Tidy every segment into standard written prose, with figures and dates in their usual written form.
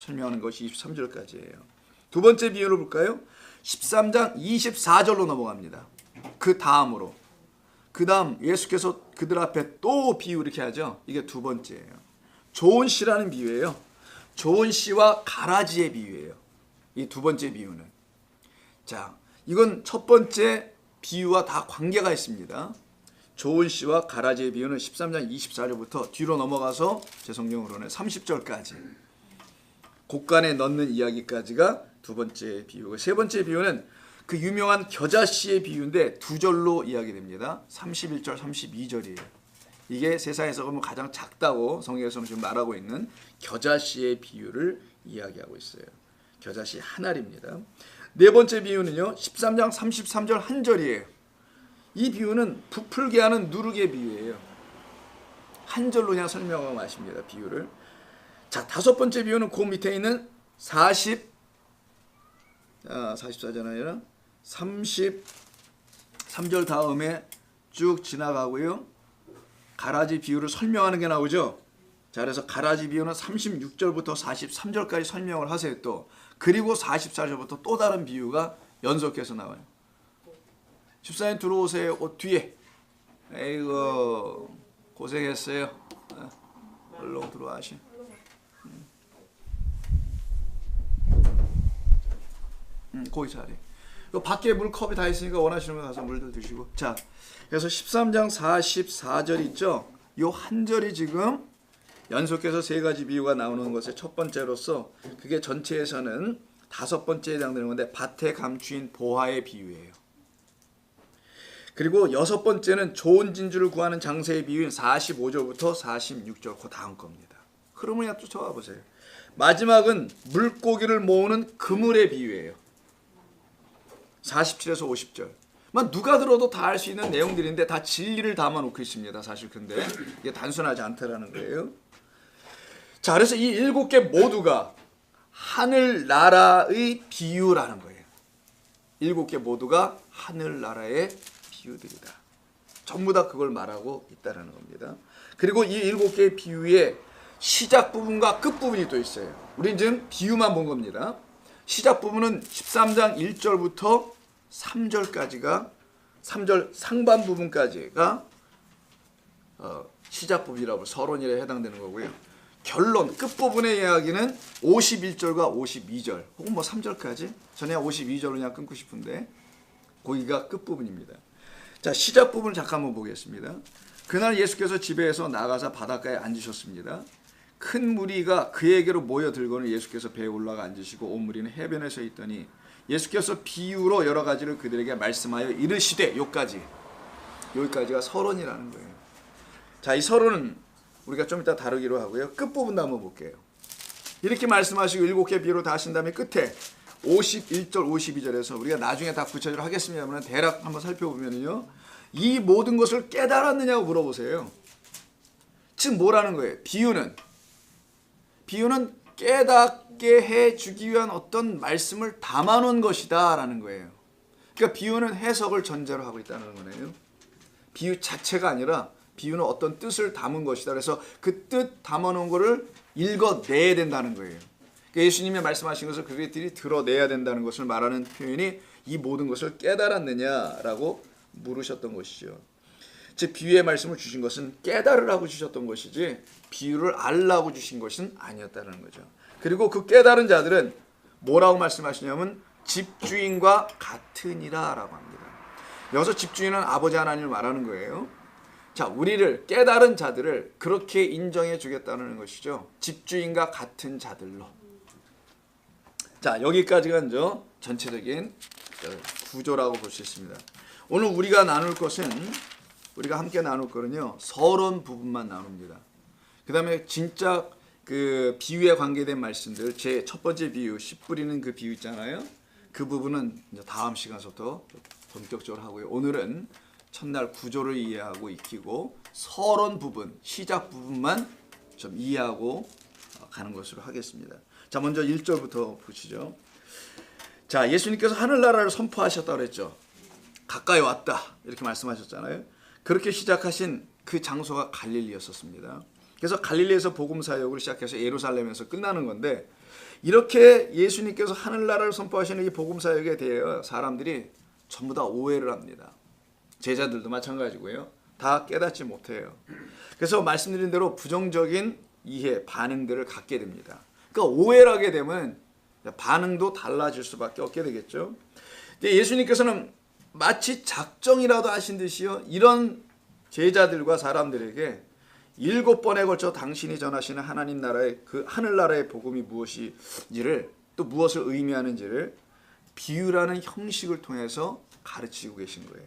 설명하는 것이 23절까지예요. 두 번째 비유를 볼까요? 13장 24절로 넘어갑니다. 그 다음으로. 그 다음 예수께서 그들 앞에 또 비유 이렇게 하죠. 이게 두 번째예요. 좋은 씨라는 비유예요. 좋은 씨와 가라지의 비유예요. 이 두 번째 비유는. 자, 이건 첫 번째 비유와 다 관계가 있습니다. 좋은 씨와 가라지의 비유는 13장 24절부터 뒤로 넘어가서 제 성경으로는 30절까지 곡간에 넣는 이야기까지가 두 번째 비유고, 세 번째 비유는 그 유명한 겨자씨의 비유인데 두 절로 이야기됩니다. 31절, 32절이에요. 이게 세상에서 보면 가장 작다고 성경에서는 지금 말하고 있는 겨자씨의 비유를 이야기하고 있어요. 겨자씨 한 알입니다. 네 번째 비유는요, 13장 33절 한 절이에요. 이 비유는 부풀게 하는 누룩의 비유예요. 한 절로 그냥 설명하고 마십니다. 비유를. 자, 다섯 번째 비유는 그 밑에 있는 44절 아니라 33절 다음에 쭉 지나가고요. 가라지 비유를 설명하는 게 나오죠. 자, 그래서 가라지 비유는 36절부터 43절까지 설명을 하세요. 또 그리고 44절부터 또 다른 비유가 연속해서 나와요. 집사님 들어오세요. 뒤에. 에이고 고생했어요. 얼른 들어와시. 거기 자리. 밖에 물컵이 다 있으니까 원하시는 거 가서 물들 드시고. 자, 그래서 13장 44절 있죠. 요 한 절이 지금 연속해서 세 가지 비유가 나오는 것의 첫 번째로서, 그게 전체에서는 다섯 번째에 해당되는 건데 밭에 감추인 보화의 비유예요. 그리고 여섯 번째는 좋은 진주를 구하는 장세의 비유인 45절부터 46절, 그 다음 겁니다. 흐름을 그냥 쫓아가 보세요. 마지막은 물고기를 모으는 그물의 비유예요. 47에서 50절. 누가 들어도 다 알 수 있는 내용들인데 다 진리를 담아놓고 있습니다. 사실 근데 이게 단순하지 않다라는 거예요. 자, 그래서 이 일곱 개 모두가 하늘나라의 비유라는 거예요. 일곱 개 모두가 하늘나라의 비유들이다. 전부 다 그걸 말하고 있다는 겁니다. 그리고 이 일곱 개의 비유의 시작 부분과 끝 부분이 또 있어요. 우리는 지금 비유만 본 겁니다. 시작 부분은 13장 1절부터 3절까지가 3절 상반 부분까지가 시작 부분이라고 서론일에 해당되는 거고요. 결론 끝부분의 이야기는 51절과 52절 혹은 3절까지, 저는 52절로 그냥 끊고 싶은데 거기가 끝부분입니다. 자, 시작 부분을 잠깐 한번 보겠습니다. 그날 예수께서 집에서 나가서 바닷가에 앉으셨습니다. 큰 무리가 그에게로 모여들고는 예수께서 배에 올라가 앉으시고 온 무리는 해변에 서 있더니 예수께서 비유로 여러 가지를 그들에게 말씀하여 이르시되, 여기까지가 서론이라는 거예요. 자, 이 서론은 우리가 좀 이따 다루기로 하고요. 끝부분도 한번 볼게요. 이렇게 말씀하시고 일곱 개 비유로 다 하신 다음에 끝에 51절 52절에서 우리가 나중에 다 구체적으로 하겠습니다만 대략 한번 살펴보면요, 이 모든 것을 깨달았느냐고 물어보세요. 즉 뭐라는 거예요? 비유는 깨닫게 해주기 위한 어떤 말씀을 담아놓은 것이다 라는 거예요. 그러니까 비유는 해석을 전제로 하고 있다는 거네요. 비유 자체가 아니라 비유는 어떤 뜻을 담은 것이다. 그래서 그 뜻 담아놓은 거를 읽어내야 된다는 거예요. 그러니까 예수님이 말씀하신 것을 그들이 들어내야 된다는 것을 말하는 표현이 이 모든 것을 깨달았느냐라고 물으셨던 것이죠. 즉 비유의 말씀을 주신 것은 깨달으라고 주셨던 것이지 비유를 알라고 주신 것은 아니었다는 거죠. 그리고 그 깨달은 자들은 뭐라고 말씀하시냐면 집주인과 같으니라 라고 합니다. 여기서 집주인은 아버지 하나님을 말하는 거예요. 자, 우리를 깨달은 자들을 그렇게 인정해 주겠다는 것이죠. 집주인과 같은 자들로. 자, 여기까지가 이제 전체적인 구조라고 볼 수 있습니다. 오늘 우리가 함께 나눌 거는요, 서론 부분만 나눕니다. 그 다음에 진짜 그 비유에 관계된 말씀들, 제 첫 번째 비유, 씨 뿌리는 그 비유 있잖아요. 그 부분은 이제 다음 시간부터 본격적으로 하고요. 오늘은 첫날 구조를 이해하고 익히고 서론 부분, 시작 부분만 좀 이해하고 가는 것으로 하겠습니다. 자, 먼저 1절부터 보시죠. 자, 예수님께서 하늘나라를 선포하셨다고 그랬죠. 가까이 왔다 이렇게 말씀하셨잖아요. 그렇게 시작하신 그 장소가 갈릴리였었습니다. 그래서 갈릴리에서 복음 사역으로 시작해서 예루살렘에서 끝나는 건데, 이렇게 예수님께서 하늘나라를 선포하시는 이 복음 사역에 대해 사람들이 전부 다 오해를 합니다. 제자들도 마찬가지고요. 다 깨닫지 못해요. 그래서 말씀드린 대로 부정적인 이해, 반응들을 갖게 됩니다. 그러니까 오해를 하게 되면 반응도 달라질 수밖에 없게 되겠죠. 예수님께서는 마치 작정이라도 하신 듯이요, 이런 제자들과 사람들에게 7번에 걸쳐 당신이 전하시는 하나님 나라의 그 하늘나라의 복음이 무엇인지를, 또 무엇을 의미하는지를 비유라는 형식을 통해서 가르치고 계신 거예요.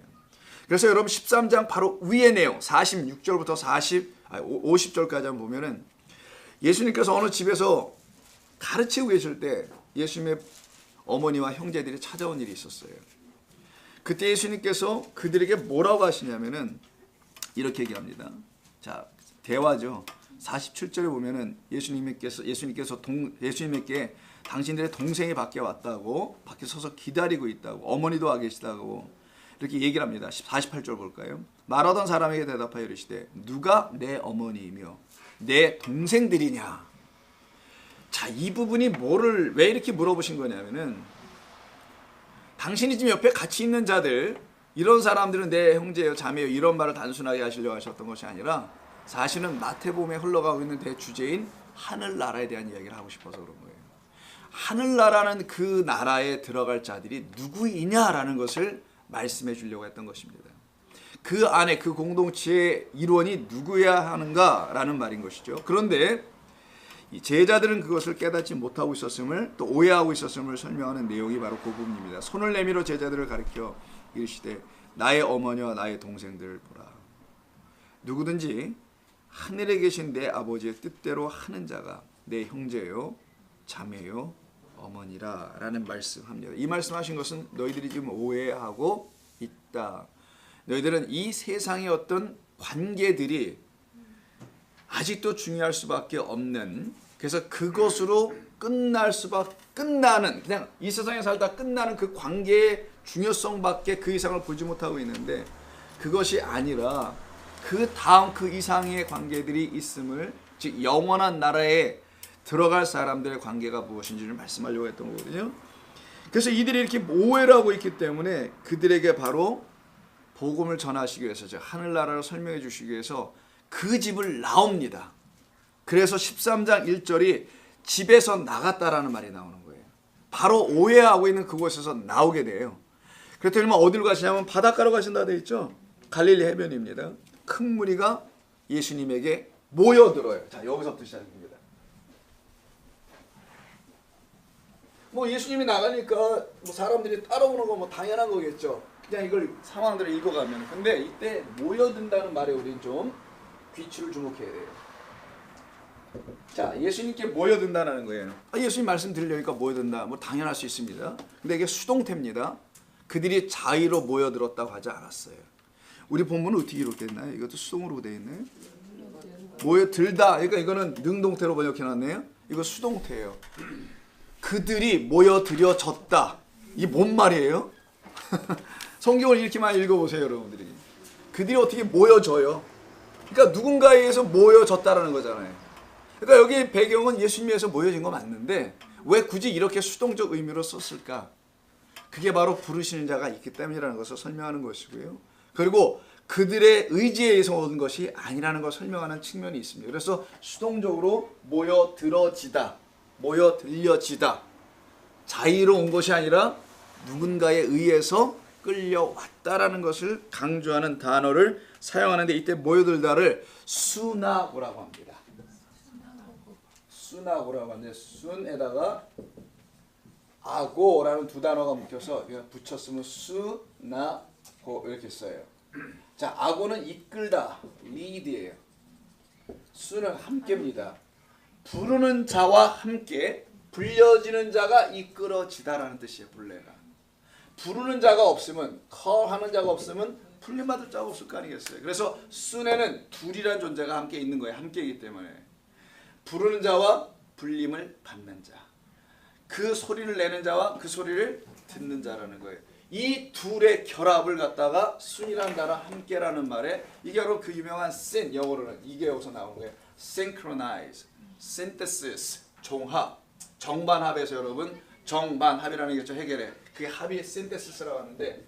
그래서 여러분 13장 바로 위의 내용 46절부터 50절까지 한번 보면은 예수님께서 어느 집에서 가르치고 계실 때 예수님의 어머니와 형제들이 찾아온 일이 있었어요. 그때 예수님께서 그들에게 뭐라고 하시냐면은 이렇게 얘기합니다. 자, 대화죠. 47절에 보면은 예수님에게 당신들의 동생이 밖에 왔다고, 밖에 서서 기다리고 있다고, 어머니도 와 계시다고 이렇게 얘기를 합니다. 48절 볼까요? 말하던 사람에게 대답하여 이르시되 누가 내 어머니이며 내 동생들이냐. 자, 이 부분이 왜 이렇게 물어보신 거냐면은, 당신이 지금 옆에 같이 있는 자들, 이런 사람들은 내 형제요 자매요 이런 말을 단순하게 하시려고 하셨던 것이 아니라 사실은 마태복음에 흘러가고 있는 대주제인 하늘나라에 대한 이야기를 하고 싶어서 그런 거예요. 하늘나라는 그 나라에 들어갈 자들이 누구이냐라는 것을 말씀해 주려고 했던 것입니다. 그 안에 그 공동체의 일원이 누구야 하는가라는 말인 것이죠. 그런데 이 제자들은 그것을 깨닫지 못하고 있었음을, 또 오해하고 있었음을 설명하는 내용이 바로 그 부분입니다. 손을 내밀어 제자들을 가리켜 이르시되 나의 어머니와 나의 동생들을 보라. 누구든지 하늘에 계신 내 아버지의 뜻대로 하는 자가 내 형제요 자매요 어머니라 라는 말씀합니다. 이 말씀하신 것은 너희들이 지금 오해하고 있다. 너희들은 이 세상의 어떤 관계들이 아직도 중요할 수밖에 없는, 그래서 그것으로 끝나는, 그냥 이 세상에 살다 끝나는 그 관계의 중요성밖에 그 이상을 보지 못하고 있는데, 그것이 아니라 그 다음 그 이상의 관계들이 있음을, 즉 영원한 나라에 들어갈 사람들의 관계가 무엇인지를 말씀하려고 했던 거거든요. 그래서 이들이 이렇게 오해를 하고 있기 때문에 그들에게 바로 복음을 전하시기 위해서, 즉 하늘나라를 설명해 주시기 위해서 그 집을 나옵니다. 그래서 13장 1절이 집에서 나갔다라는 말이 나오는 거예요. 바로 오해하고 있는 그곳에서 나오게 돼요. 그렇다면 어디로 가시냐면 바닷가로 가신다 되어 있죠. 갈릴리 해변입니다. 큰 무리가 예수님에게 모여들어요. 자, 여기서부터 시작입니다. 뭐 예수님이 나가니까 뭐 사람들이 따라오는 거 뭐 당연한 거겠죠. 그냥 이걸 상황들을 읽어가면. 근데 이때 모여든다는 말에 우리는 좀 귀추를 주목해야 돼요. 자, 예수님께 모여든다는 거예요. 예수님 말씀 들으려니까 모여든다. 뭐 당연할 수 있습니다. 근데 이게 수동태입니다. 그들이 자의로 모여들었다고 하지 않았어요. 우리 본문은 어떻게 기록됐나요? 이것도 수동으로 되어 있나요? 모여들다. 그러니까 이거는 능동태로 번역해놨네요. 이거 수동태예요. 그들이 모여들여졌다. 이게 뭔 말이에요? 성경을 이렇게만 읽어보세요, 여러분들이. 그들이 어떻게 모여져요? 그러니까 누군가에 의해서 모여졌다라는 거잖아요. 그러니까 여기 배경은 예수님에 의해서 모여진 거 맞는데 왜 굳이 이렇게 수동적 의미로 썼을까? 그게 바로 부르시는 자가 있기 때문이라는 것을 설명하는 것이고요. 그리고 그들의 의지에 의해서 오는 것이 아니라는 것을 설명하는 측면이 있습니다. 그래서 수동적으로 모여들어지다, 모여들려지다. 자의로 온 것이 아니라 누군가에 의해서 끌려왔다라는 것을 강조하는 단어를 사용하는데, 이때 모여들다를 수나고라고 합니다. 수나고라고 하는데, 순에다가 아고라는 두 단어가 묶여서 붙였으면 수나고 이렇게 써요. 자, 아고는 이끌다, 리드예요. 수는 함께입니다. 부르는 자와 함께 불려지는 자가 이끌어지다라는 뜻이에요. 본래가. 부르는 자가 없으면, 컬하는 자가 없으면 풀림받을 자가 없을 거 아니겠어요. 그래서 순에는 둘이란 존재가 함께 있는 거예요. 함께이기 때문에. 부르는 자와 불림을 받는 자, 그 소리를 내는 자와 그 소리를 듣는 자라는 거예요. 이 둘의 결합을 갖다가 순이라는 단어, 함께라는 말에, 이게 바로 그 유명한 syn, 영어로는 이게 여기서 나온 거예요. synchronize, synthesis, 종합, 정반합에서 여러분 정반합이라는 게 저 해결해. 그게 합의 신테시스라고 하는데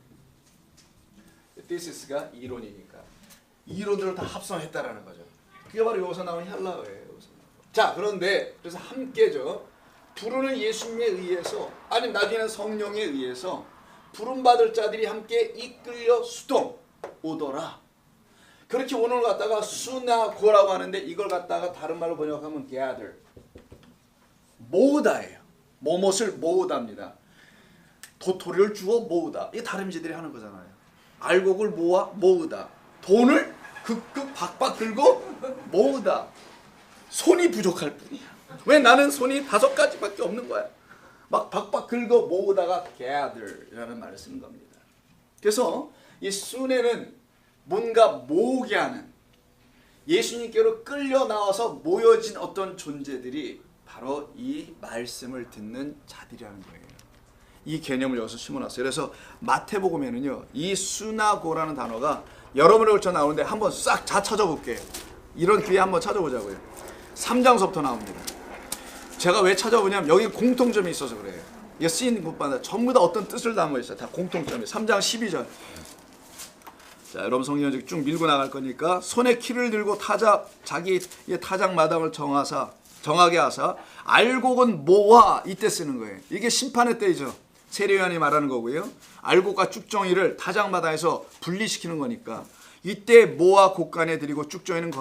thisis가 이론이니까 이론들을 다 합성했다라는 거죠. 그게 바로 여기서 나온 헬라어예요. 자, 그런데 그래서 함께죠. 부르는 예수님에 의해서 아니면 나중에는 성령에 의해서 부름받을 자들이 함께 이끌려 수동 오더라. 그렇게 오는 걸 갖다가 수나고라고 하는데 이걸 갖다가 다른 말로 번역하면 gather 모으다예요. 뭐뭇을 모으다입니다. 도토리를 주워 모으다. 이게 다림쥐들이 하는 거잖아요. 알곡을 모아 모으다. 돈을 극극 박박 들고 모으다. 손이 부족할 뿐이야. 왜 나는 손이 5가지밖에 없는 거야. 막 박박 긁어 모으다가 gather라는 말을 쓰는 겁니다. 그래서 이 순회는 뭔가 모으게 하는 예수님께로 끌려 나와서 모여진 어떤 존재들이 바로 이 말씀을 듣는 자들이라는 거예요. 이 개념을 여기서 심어놨어요. 그래서 마태복음에는요, 이 수나고라는 단어가 여러 번에 걸쳐 나오는데 한번 싹 다 찾아볼게요. 이런 기회 한번 찾아보자고요. 3장서부터 나옵니다. 제가 왜 찾아보냐면 여기 공통점이 있어서 그래요. 이게 쓰인 곳마다 전부 다 어떤 뜻을 담고 있어요. 다 공통점이. 3장 12절. 자, 여러분 성경을 쭉 밀고 나갈 거니까 손에 키를 들고 자기 타작 마당을 정하게 하사 알곡은 모아 이때 쓰는 거예요. 이게 심판의 때이죠. 세례요한이 말하는 거고요. 알곡과 쭉정이를 타작마당에서 분리시키는 거니까 이때 모아 곳간에 들이고 쭉정이는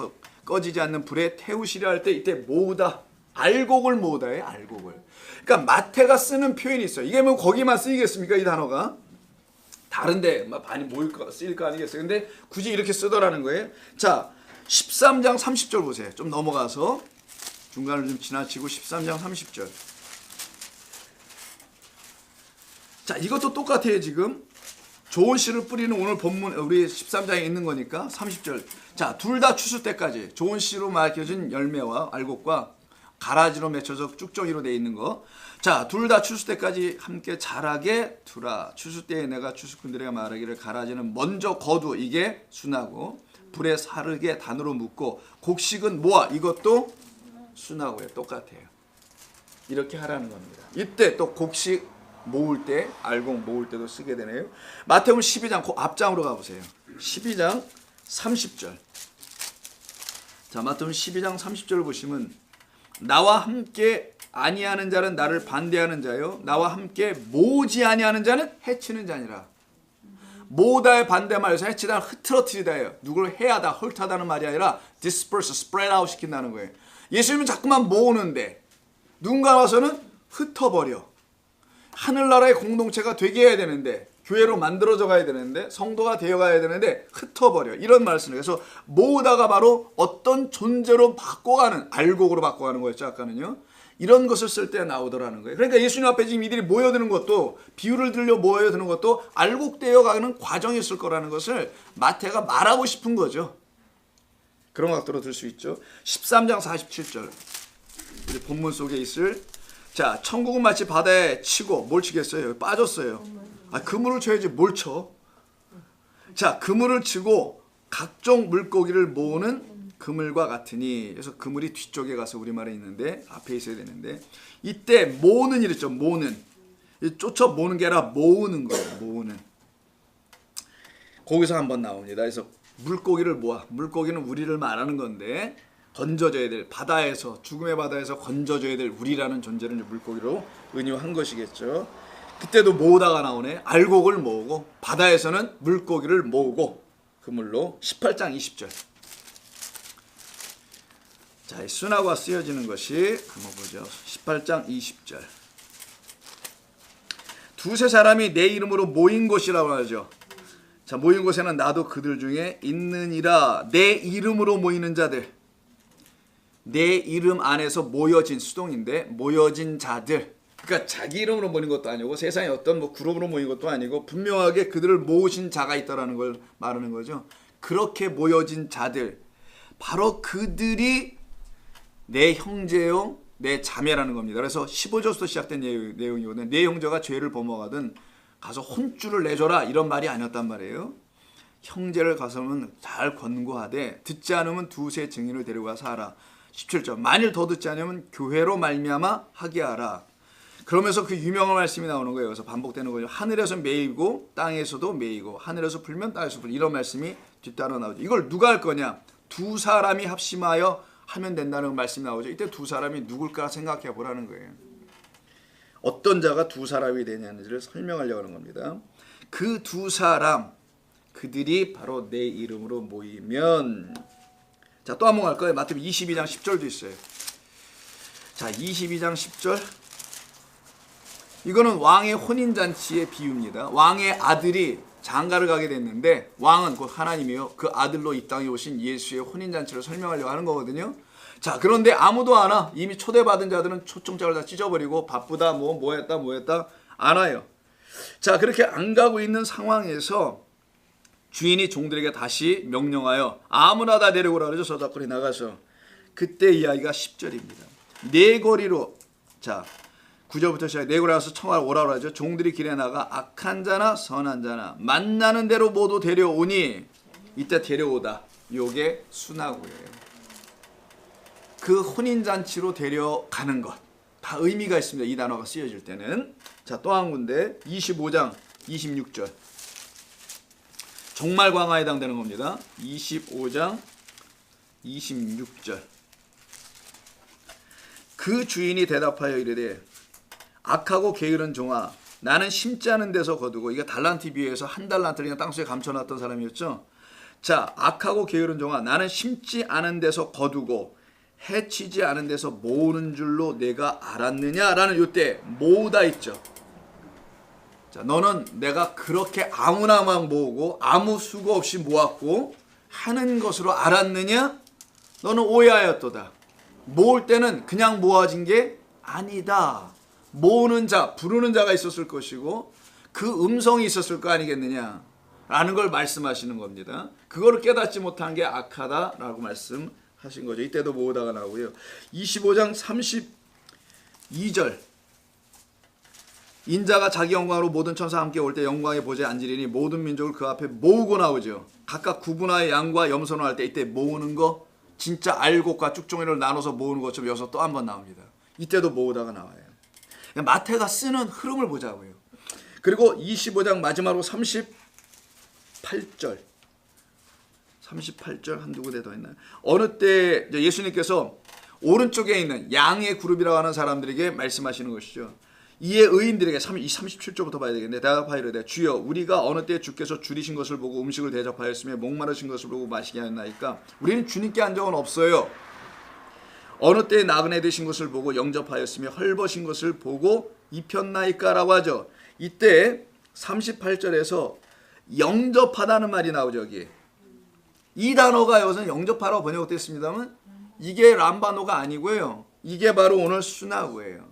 꺼지지 않는 불에 태우시려 할 때 이때 모으다. 알곡을 모으다예요. 알곡을. 그러니까 마태가 쓰는 표현이 있어요. 이게 뭐 거기만 쓰이겠습니까? 이 단어가. 다른데 많이 쓰일 거 아니겠어요. 근데 굳이 이렇게 쓰더라는 거예요. 자, 13장 30절 보세요. 좀 넘어가서 중간을 좀 지나치고 13장 30절. 자, 이것도 똑같아요. 지금 좋은 씨를 뿌리는 오늘 본문 우리 13장에 있는 거니까 30절. 자, 둘 다 추수 때까지 좋은 씨로 맺혀진 열매와 알곡과 가라지로 맺혀서 쭉정이로 돼 있는 거. 자, 둘 다 추수 때까지 함께 자라게 두라. 추수 때에 내가 추수꾼들에게 말하기를 가라지는 먼저 거두. 이게 순하고 불에 사르게 단으로 묶고 곡식은 모아. 이것도 순하고요. 똑같아요. 이렇게 하라는 겁니다. 이때 또 곡식 모을 때, 알곡 모을 때도 쓰게 되네요. 마태복음 12장 그 앞장으로 가보세요. 12장 30절. 자, 마태복음 12장 30절을 보시면 나와 함께 아니하는 자는 나를 반대하는 자요 나와 함께 모으지 아니하는 자는 해치는 자니라. 모으다의 반대말에서 해치다 흐트러뜨리다예요. 누구를 해하다 헐타다는 말이 아니라 disperse, spread out 시킨다는 거예요. 예수님은 자꾸만 모으는데 누군가 와서는 흩어버려. 하늘나라의 공동체가 되게 해야 되는데 교회로 만들어져 가야 되는데 성도가 되어 가야 되는데 흩어버려. 이런 말씀을. 그래서 모으다가 바로 어떤 존재로 바꿔가는, 알곡으로 바꿔가는 거였죠. 아까는요. 이런 것을 쓸 때 나오더라는 거예요. 그러니까 예수님 앞에 지금 이들이 모여드는 것도, 비유를 들려 모여드는 것도 알곡되어 가는 과정이었을 거라는 것을 마태가 말하고 싶은 거죠. 그런 각도로 들 수 있죠. 13장 47절. 우리 본문 속에 있을, 자, 천국은 마치 바다에 치고, 뭘 치겠어요? 빠졌어요. 그물을 쳐야지 뭘 쳐. 자, 그물을 치고 각종 물고기를 모으는 그물과 같으니. 그래서 그물이 뒤쪽에 가서 우리말에 있는데 앞에 있어야 되는데, 이때 모으는 이랬죠. 모으는. 쫓아 모으는 게 아니라 모으는 거예요. 모으는. 거기서 한번 나옵니다. 그래서 물고기를 모아. 물고기는 우리를 말하는 건데 건져줘야 될, 바다에서, 죽음의 바다에서 건져줘야 될 우리라는 존재를 물고기로 은유한 것이겠죠. 그때도 모으다가 나오네. 알곡을 모으고 바다에서는 물고기를 모으고 그물로. 18장 20절. 자, 이 순하고가 쓰여지는 것이 한번 보죠. 18장 20절. 두세 사람이 내 이름으로 모인 곳이라고 하죠. 자, 모인 곳에는 나도 그들 중에 있느니라. 내 이름으로 모이는 자들. 내 이름 안에서 모여진, 수동인데 모여진 자들. 그러니까 자기 이름으로 모인 것도 아니고 세상에 어떤 그룹으로 모인 것도 아니고 분명하게 그들을 모으신 자가 있다라는 걸 말하는 거죠. 그렇게 모여진 자들, 바로 그들이 내 형제요 내 자매라는 겁니다. 그래서 15절부터 시작된 내용이거든요. 내 형제가 죄를 범하거든 가서 혼주를 내줘라, 이런 말이 아니었단 말이에요. 형제를 가서는 잘 권고하되 듣지 않으면 두세 증인을 데려가서 하라. 17절 만일 더 듣지 않으면 교회로 말미암아 하게 하라. 그러면서 그 유명한 말씀이 나오는 거예요. 그래서 반복되는 거죠. 하늘에서 매이고 땅에서도 매이고 하늘에서 풀면 땅에서 풀. 이런 말씀이 뒤따라 나오죠. 이걸 누가 할 거냐? 두 사람이 합심하여 하면 된다는 말씀이 나오죠. 이때 두 사람이 누굴까 생각해 보라는 거예요. 어떤 자가 두 사람이 되냐는지를 설명하려고 하는 겁니다. 그 두 사람, 그들이 바로 내 이름으로 모이면. 자, 또 한 번 갈 거예요. 마태복음 22장 10절도 있어요. 자, 22장 10절. 이거는 왕의 혼인잔치의 비유입니다. 왕의 아들이 장가를 가게 됐는데 왕은 곧 하나님이요, 그 아들로 이 땅에 오신 예수의 혼인잔치를 설명하려고 하는 거거든요. 자, 그런데 아무도 안 와. 이미 초대받은 자들은 초청장을 다 찢어버리고 바쁘다 뭐 했다 안 와요. 자, 그렇게 안 가고 있는 상황에서 주인이 종들에게 다시 명령하여 아무나 다 데려오라 그러죠. 저작거리 나가서. 그때 이야기가 10절입니다. 네 거리로, 자 9절부터 시작해 네 거리 가서 청하러 오라 그러죠. 종들이 길에 나가 악한 자나 선한 자나 만나는 대로 모두 데려오니, 이때 데려오다, 요게 수나고예요. 그 혼인잔치로 데려가는 것, 다 의미가 있습니다. 이 단어가 쓰여질 때는. 자, 또 한 군데 25장 26절. 정말 광화에 해당되는 겁니다. 25장 26절. 그 주인이 대답하여 이르되 악하고 게으른 종아, 나는 심지 않은 데서 거두고, 이게 달란트 비유에서 한 달란트를 그냥 땅속에 감춰놨던 사람이었죠. 자, 악하고 게으른 종아, 나는 심지 않은 데서 거두고 해치지 않은 데서 모으는 줄로 내가 알았느냐라는 요때 모으다 있죠. 자, 너는 내가 그렇게 아무나 막 모으고 아무 수고 없이 모았고 하는 것으로 알았느냐? 너는 오해하였도다. 모을 때는 그냥 모아진 게 아니다. 모으는 자, 부르는 자가 있었을 것이고 그 음성이 있었을 거 아니겠느냐 라는 걸 말씀하시는 겁니다. 그거를 깨닫지 못한 게 악하다라고 말씀하신 거죠. 이때도 모으다가 나오고요. 25장 32절. 인자가 자기 영광으로 모든 천사와 함께 올 때 영광의 보좌에 앉으리니 모든 민족을 그 앞에 모으고 나오죠. 각각 구분하여 양과 염소를 할 때 이때 모으는 거, 진짜 알곡과 쭉종이를 나눠서 모으는 것처럼 여기서 또 한 번 나옵니다. 이때도 모으다가 나와요. 마태가 쓰는 흐름을 보자고요. 그리고 25장 마지막으로 38절 한두 군데 더 있나요? 어느 때 예수님께서 오른쪽에 있는 양의 그룹이라고 하는 사람들에게 말씀하시는 것이죠. 이에 의인들에게 37절부터 봐야 되겠는데 대답하여 이르되 주여 우리가 어느 때 주께서 줄이신 것을 보고 음식을 대접하였으며 목마르신 것을 보고 마시게 하였나이까? 우리는 주님께 한 적은 없어요. 어느 때 나그네 되신 것을 보고 영접하였으며 헐벗은 것을 보고 입혔나이까? 라고 하죠. 이때 38절에서 영접하다는 말이 나오죠. 여기 이 단어가 여기서는 영접하라고 번역됐습니다만 이게 람바노가 아니고요. 이게 바로 오늘 수나고예요.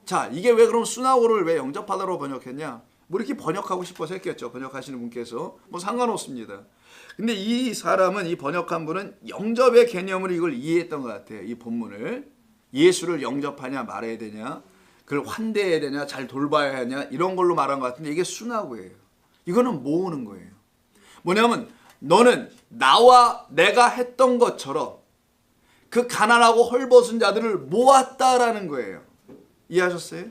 자, 이게 왜 그럼 수나고를 왜 영접하다로 번역했냐? 뭐 이렇게 번역하고 싶어서 했겠죠. 번역하시는 분께서. 뭐 상관없습니다. 근데 이 사람은, 이 번역한 분은 영접의 개념으로 이걸 이해했던 것 같아요. 이 본문을. 예수를 영접하냐 말아야 되냐, 그걸 환대해야 되냐, 잘 돌봐야 하냐, 이런 걸로 말한 것 같은데 이게 수나고예요. 이거는 모으는 거예요. 뭐냐면 너는 나와 내가 했던 것처럼 그 가난하고 헐벗은 자들을 모았다라는 거예요. 이해하셨어요?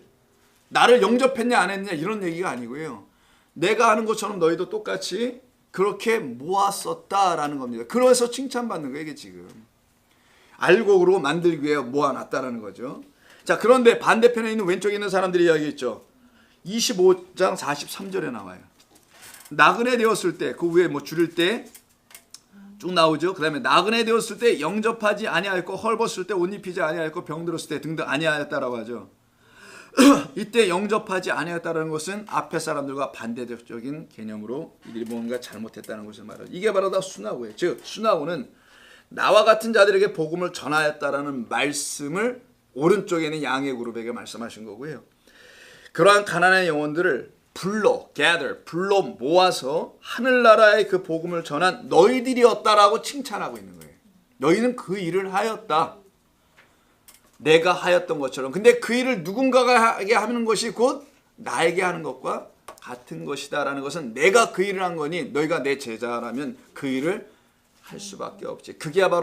나를 영접했냐 안 했냐 이런 얘기가 아니고요. 내가 하는 것처럼 너희도 똑같이 그렇게 모았었다라는 겁니다. 그래서 칭찬받는 거예요. 이게 지금 알곡으로 만들기 위해 모아놨다라는 거죠. 자, 그런데 반대편에 있는 왼쪽에 있는 사람들이 이야기했죠. 25장 43절에 나와요. 나그네 되었을 때, 그 위에 뭐 줄일 때 쭉 나오죠. 그 다음에 나그네 되었을 때 영접하지 아니하였고 헐벗을 때 옷 입히지 아니하였고 병들었을 때 등등 아니하였다라고 하죠. 이때 영접하지 아니하였다는 것은 앞에 사람들과 반대적인 개념으로 이들이 뭔가 잘못했다는 것을 말하죠. 이게 바로 다 수나고예요. 즉 수나고는 나와 같은 자들에게 복음을 전하였다라는 말씀을 오른쪽에 있는 양의 그룹에게 말씀하신 거고요. 그러한 가난한 영혼들을 불러 모아서 하늘나라의 그 복음을 전한 너희들이었다라고 칭찬하고 있는 거예요. 너희는 그 일을 하였다. 내가 하였던 것처럼. 근데 그 일을 누군가가 하게 하는 것이 곧 나에게 하는 것과 같은 것이다라는 것은 내가 그 일을 한 거니 너희가 내 제자라면 그 일을 할 수밖에 없지. 그게 바로